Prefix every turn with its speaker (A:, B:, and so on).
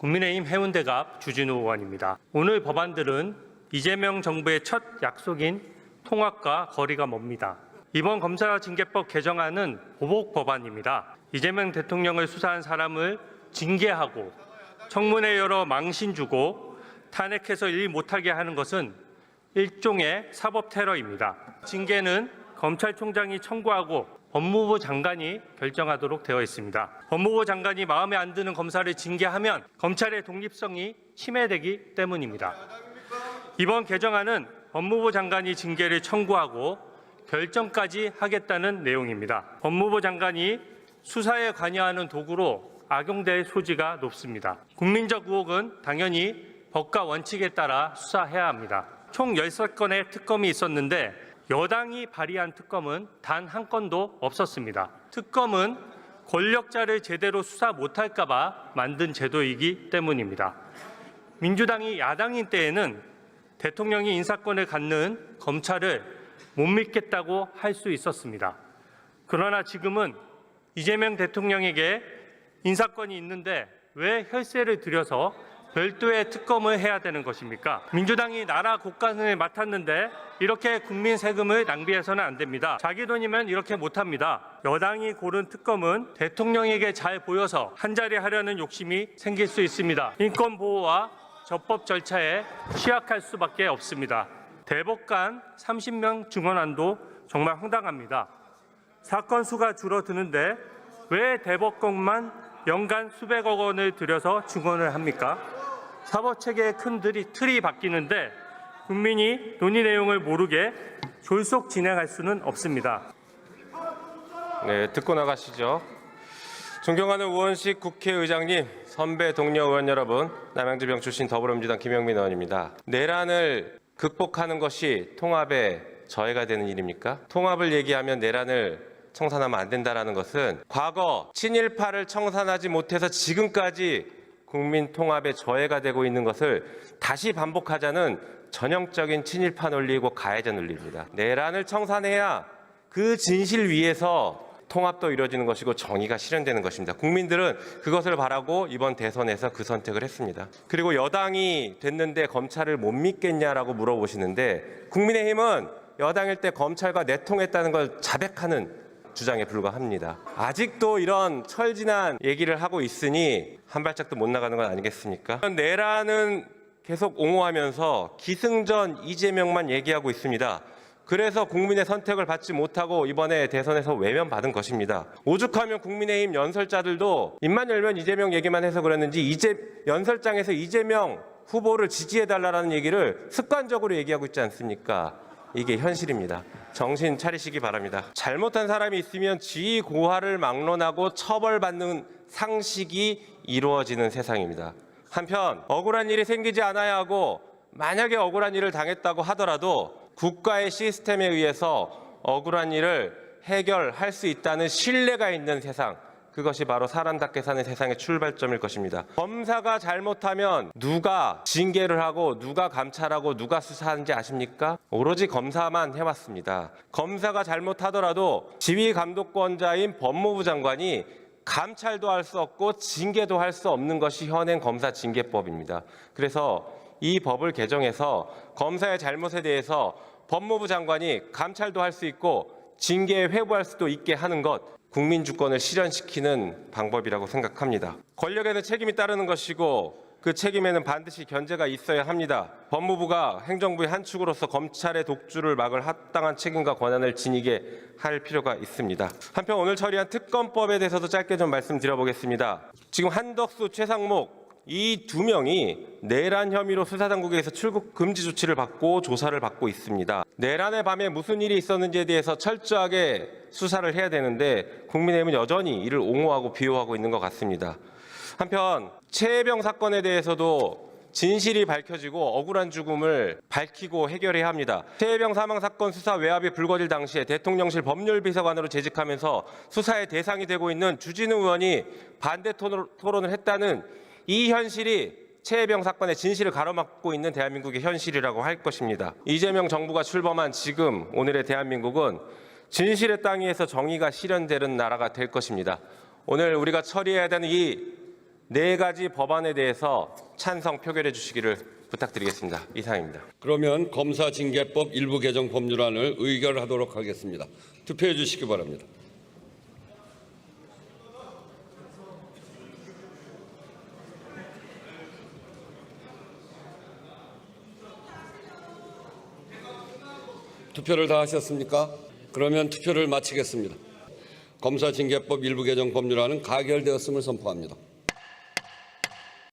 A: 국민의힘 해운대갑 주진우 의원입니다. 오늘 법안들은 이재명 정부의 첫 약속인 통합과 거리가 멉니다. 이번 검사징계법 개정안은 보복 법안입니다. 이재명 대통령을 수사한 사람을 징계하고 청문회 열어 망신 주고 탄핵해서 일 못하게 하는 것은 일종의 사법 테러입니다. 징계는 검찰총장이 청구하고 법무부 장관이 결정하도록 되어 있습니다. 법무부 장관이 마음에 안 드는 검사를 징계하면 검찰의 독립성이 침해되기 때문입니다. 이번 개정안은 법무부 장관이 징계를 청구하고 결정까지 하겠다는 내용입니다. 법무부 장관이 수사에 관여하는 도구로 악용될 소지가 높습니다. 국민적 의혹은 당연히 법과 원칙에 따라 수사해야 합니다. 총 13건의 특검이 있었는데 여당이 발의한 특검은 단 한 건도 없었습니다. 특검은 권력자를 제대로 수사 못할까 봐 만든 제도이기 때문입니다. 민주당이 야당인 때에는 대통령이 인사권을 갖는 검찰을 못 믿겠다고 할 수 있었습니다. 그러나 지금은 이재명 대통령에게 인사권이 있는데 왜 혈세를 들여서 별도의 특검을 해야 되는 것입니까? 민주당이 나라 곳간을 맡았는데 이렇게 국민 세금을 낭비해서는 안 됩니다. 자기 돈이면 이렇게 못합니다. 여당이 고른 특검은 대통령에게 잘 보여서 한자리 하려는 욕심이 생길 수 있습니다. 인권 보호와 적법 절차에 취약할 수밖에 없습니다. 대법관 30명 증언안도 정말 황당합니다. 사건 수가 줄어드는데 왜 대법관만 연간 수백억 원을 들여서 증언을 합니까? 사법체계의 큰 틀이 바뀌는데 국민이 논의 내용을 모르게 졸속 진행할 수는 없습니다.
B: 네, 듣고 나가시죠. 존경하는 우원식 국회의장님, 선배 동료 의원 여러분, 남양주병 출신 더불어민주당 김영민 의원입니다. 내란을 극복하는 것이 통합의 저해가 되는 일입니까? 통합을 얘기하면 내란을 청산하면 안 된다는 것은 과거 친일파를 청산하지 못해서 지금까지 국민 통합의 저해가 되고 있는 것을 다시 반복하자는 전형적인 친일파 논리이고 가해자 논리입니다. 내란을 청산해야 그 진실 위에서 통합도 이루어지는 것이고 정의가 실현되는 것입니다. 국민들은 그것을 바라고 이번 대선에서 그 선택을 했습니다. 그리고 여당이 됐는데 검찰을 못 믿겠냐라고 물어보시는데 국민의힘은 여당일 때 검찰과 내통했다는 걸 자백하는 주장에 불과합니다. 아직도 이런 철진한 얘기를 하고 있으니 한 발짝도 못 나가는 건 아니겠습니까? 내란은 계속 옹호하면서 기승전 이재명만 얘기하고 있습니다. 그래서 국민의 선택을 받지 못하고 이번에 대선에서 외면받은 것입니다. 오죽하면 국민의힘 연설자들도 입만 열면 이재명 얘기만 해서 그랬는지 연설장에서 이재명 후보를 지지해달라는 얘기를 습관적으로 얘기하고 있지 않습니까? 이게 현실입니다. 정신 차리시기 바랍니다. 잘못한 사람이 있으면 지위 고하를 막론하고 처벌받는 상식이 이루어지는 세상입니다. 한편 억울한 일이 생기지 않아야 하고 만약에 억울한 일을 당했다고 하더라도 국가의 시스템에 의해서 억울한 일을 해결할 수 있다는 신뢰가 있는 세상, 그것이 바로 사람답게 사는 세상의 출발점일 것입니다. 검사가 잘못하면 누가 징계를 하고 누가 감찰하고 누가 수사하는지 아십니까? 오로지 검사만 해왔습니다. 검사가 잘못하더라도 지휘감독권자인 법무부 장관이 감찰도 할 수 없고 징계도 할 수 없는 것이 현행 검사징계법입니다. 그래서 이 법을 개정해서 검사의 잘못에 대해서 법무부 장관이 감찰도 할 수 있고 징계에 회부할 수도 있게 하는 것, 국민 주권을 실현시키는 방법이라고 생각합니다. 권력에는 책임이 따르는 것이고 그 책임에는 반드시 견제가 있어야 합니다. 법무부가 행정부의 한 축으로서 검찰의 독주를 막을 합당한 책임과 권한을 지니게 할 필요가 있습니다. 한편 오늘 처리한 특검법에 대해서도 짧게 좀 말씀드려보겠습니다. 지금 한덕수, 최상목 이 두 명이 내란 혐의로 수사당국에서 출국 금지 조치를 받고 조사를 받고 있습니다. 내란의 밤에 무슨 일이 있었는지에 대해서 철저하게 수사를 해야 되는데 국민의힘은 여전히 이를 옹호하고 비호하고 있는 것 같습니다. 한편 최혜병 사건에 대해서도 진실이 밝혀지고 억울한 죽음을 밝히고 해결해야 합니다. 최혜병 사망 사건 수사 외압이 불거질 당시에 대통령실 법률비서관으로 재직하면서 수사의 대상이 되고 있는 주진우 의원이 반대 토론을 했다는 이 현실이 최혜병 사건의 진실을 가로막고 있는 대한민국의 현실이라고 할 것입니다. 이재명 정부가 출범한 지금 오늘의 대한민국은 진실의 땅 위에서 정의가 실현되는 나라가 될 것입니다. 오늘 우리가 처리해야 되는 이 네 가지 법안에 대해서 찬성 표결해 주시기를 부탁드리겠습니다. 이상입니다.
C: 그러면 검사징계법 일부 개정 법률안을 의결하도록 하겠습니다. 투표해 주시기 바랍니다. 투표를 다 하셨습니까? 그러면 투표를 마치겠습니다. 검사징계법 일부 개정 법률안은 가결되었음을 선포합니다.